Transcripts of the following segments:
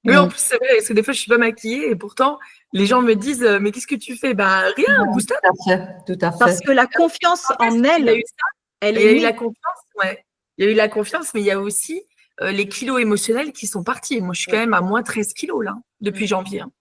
Oui, en plus, c'est vrai, parce que des fois, je suis pas maquillée et pourtant, les gens me disent mais qu'est-ce que tu fais? Ben rien, boost up. Tout à fait, tout à fait. Parce que la confiance en Il y a elle, eu ça, elle il y a est eu la née. confiance, ouais. Il y a eu la confiance, mais il y a aussi les kilos émotionnels qui sont partis. Moi, je suis quand même à moins 13 kilos là, depuis janvier. Hein.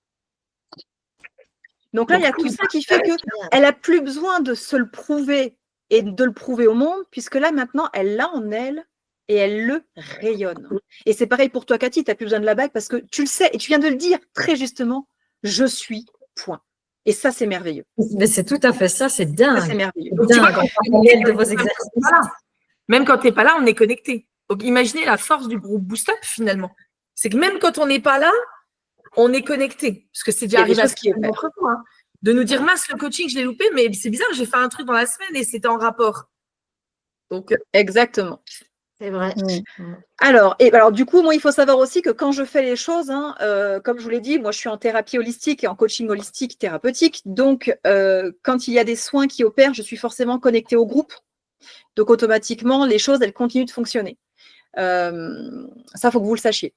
Donc là, il y a tout ça qui fait qu'elle n'a plus besoin de se le prouver et de le prouver au monde, puisque là, maintenant, elle l'a en elle et elle le rayonne. Et c'est pareil pour toi, Cathy, tu n'as plus besoin de la bague parce que tu le sais et tu viens de le dire très justement, je suis, point. Et ça, c'est merveilleux. Mais c'est tout à fait ça, c'est dingue. Ça, c'est merveilleux. C'est dingue. On parlait de vos exercices. Même quand tu n'es pas là, on est connecté. Donc, imaginez la force du groupe Boost Up, finalement. C'est que même quand on n'est pas là, on est connecté. Parce que c'est déjà arrivé à ce qui est notre fois. Hein. De nous dire, mince, le coaching, je l'ai loupé, mais c'est bizarre, j'ai fait un truc dans la semaine et c'était en rapport. Donc, exactement. C'est vrai. Alors, du coup, moi, il faut savoir aussi que quand je fais les choses, hein, comme je vous l'ai dit, moi, je suis en thérapie holistique et en coaching holistique thérapeutique. Donc, quand il y a des soins qui opèrent, je suis forcément connectée au groupe. Donc, automatiquement, les choses, elles continuent de fonctionner. Ça, il faut que vous le sachiez.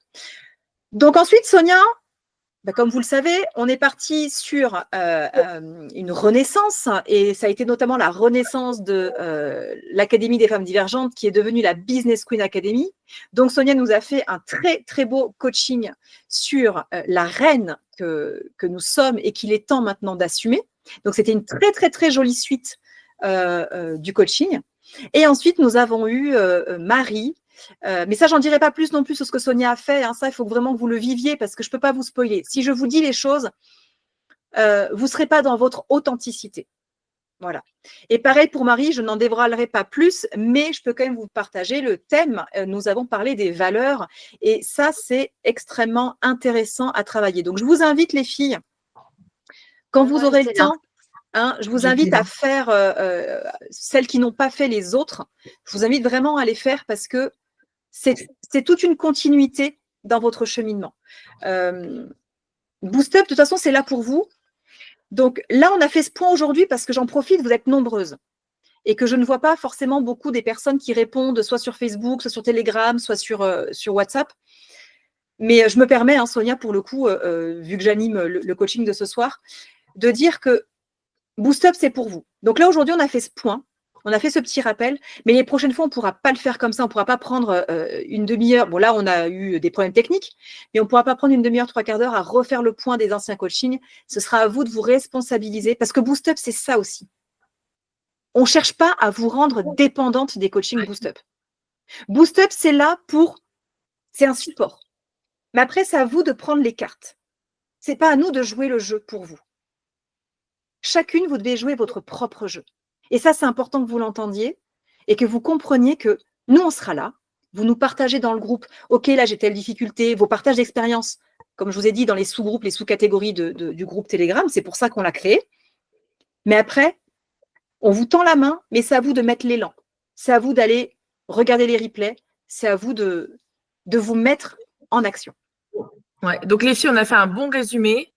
Donc, ensuite, Sonia, comme vous le savez, on est parti sur une renaissance et ça a été notamment la renaissance de l'Académie des femmes divergentes qui est devenue la Business Queen Academy. Donc, Sonia nous a fait un très, très beau coaching sur la reine que nous sommes et qu'il est temps maintenant d'assumer. Donc, c'était une très, très, très jolie suite du coaching. Et ensuite, nous avons eu Marie. Mais ça, j'en dirai pas plus non plus sur ce que Sonia a fait. Hein. Ça, il faut vraiment que vous le viviez parce que je ne peux pas vous spoiler. Si je vous dis les choses, vous ne serez pas dans votre authenticité. Voilà. Et pareil pour Marie, je n'en dévoilerai pas plus, mais je peux quand même vous partager le thème. Nous avons parlé des valeurs et ça, c'est extrêmement intéressant à travailler. Donc, je vous invite, les filles, quand vous aurez le temps, hein, je vous invite à faire celles qui n'ont pas fait les autres. Je vous invite vraiment à les faire parce que c'est toute une continuité dans votre cheminement. Boost Up, de toute façon, c'est là pour vous. Donc là, on a fait ce point aujourd'hui parce que j'en profite, vous êtes nombreuses et que je ne vois pas forcément beaucoup des personnes qui répondent soit sur Facebook, soit sur Telegram, soit sur WhatsApp. Mais je me permets, hein, Sonia, pour le coup, vu que j'anime le coaching de ce soir, de dire que Boost Up, c'est pour vous. Donc là, aujourd'hui, on a fait ce point. On a fait ce petit rappel, mais les prochaines fois, on ne pourra pas le faire comme ça. On ne pourra pas prendre une demi-heure. Bon, là, on a eu des problèmes techniques, mais on ne pourra pas prendre une demi-heure, 3/4 d'heure à refaire le point des anciens coachings. Ce sera à vous de vous responsabiliser parce que Boost Up, c'est ça aussi. On ne cherche pas à vous rendre dépendante des coachings Boost Up. Boost Up, c'est là pour… C'est un support. Mais après, c'est à vous de prendre les cartes. Ce n'est pas à nous de jouer le jeu pour vous. Chacune, vous devez jouer votre propre jeu. Et ça, c'est important que vous l'entendiez et que vous compreniez que nous, on sera là. Vous nous partagez dans le groupe. OK, là, j'ai telle difficulté. Vos partages d'expérience, comme je vous ai dit, dans les sous-groupes, les sous-catégories du groupe Telegram, c'est pour ça qu'on l'a créé. Mais après, on vous tend la main, mais c'est à vous de mettre l'élan. C'est à vous d'aller regarder les replays. C'est à vous de vous mettre en action. Ouais. Donc, les filles, on a fait un bon résumé.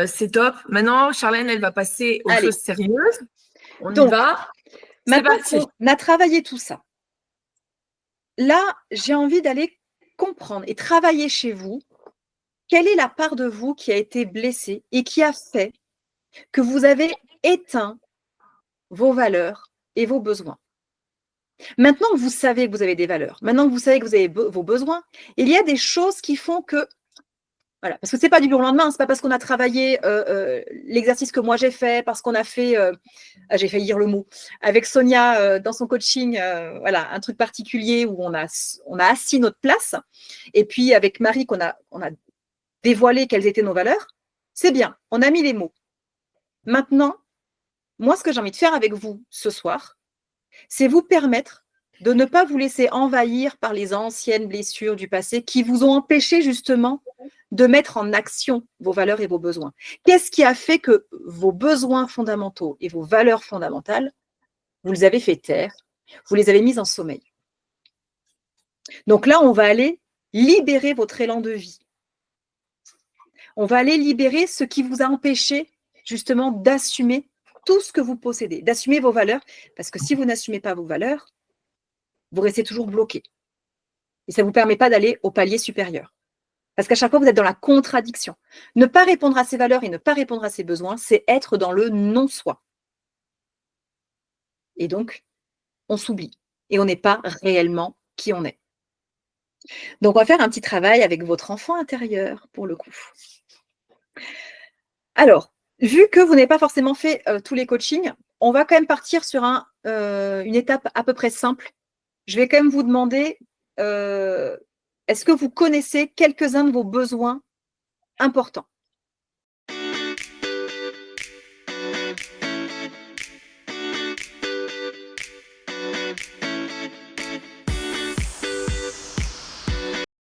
C'est top. Maintenant, Charlène, elle va passer aux choses sérieuses. On y va. C'est parti. On a travaillé tout ça. Là, j'ai envie d'aller comprendre et travailler chez vous quelle est la part de vous qui a été blessée et qui a fait que vous avez éteint vos valeurs et vos besoins. Maintenant que vous savez que vous avez des valeurs, maintenant que vous savez que vous avez vos besoins, il y a des choses qui font que… Voilà, parce que ce n'est pas du jour au lendemain, ce n'est pas parce qu'on a travaillé l'exercice que moi j'ai fait, parce qu'on a fait, j'ai failli dire le mot, avec Sonia dans son coaching, voilà, un truc particulier où on a assis notre place, et puis avec Marie qu'on a dévoilé quelles étaient nos valeurs. C'est bien, on a mis les mots. Maintenant, moi, ce que j'ai envie de faire avec vous ce soir, c'est vous permettre de ne pas vous laisser envahir par les anciennes blessures du passé qui vous ont empêché justement de mettre en action vos valeurs et vos besoins. Qu'est-ce qui a fait que vos besoins fondamentaux et vos valeurs fondamentales, vous les avez fait taire, vous les avez mises en sommeil? Donc là, on va aller libérer votre élan de vie. On va aller libérer ce qui vous a empêché justement d'assumer tout ce que vous possédez, d'assumer vos valeurs, parce que si vous n'assumez pas vos valeurs, vous restez toujours bloqué. Et ça ne vous permet pas d'aller au palier supérieur. Parce qu'à chaque fois, vous êtes dans la contradiction. Ne pas répondre à ses valeurs et ne pas répondre à ses besoins, c'est être dans le non-soi. Et donc, on s'oublie et on n'est pas réellement qui on est. Donc, on va faire un petit travail avec votre enfant intérieur, pour le coup. Alors, vu que vous n'avez pas forcément fait tous les coachings, on va quand même partir sur une étape à peu près simple. Je vais quand même vous demander, est-ce que vous connaissez quelques-uns de vos besoins importants?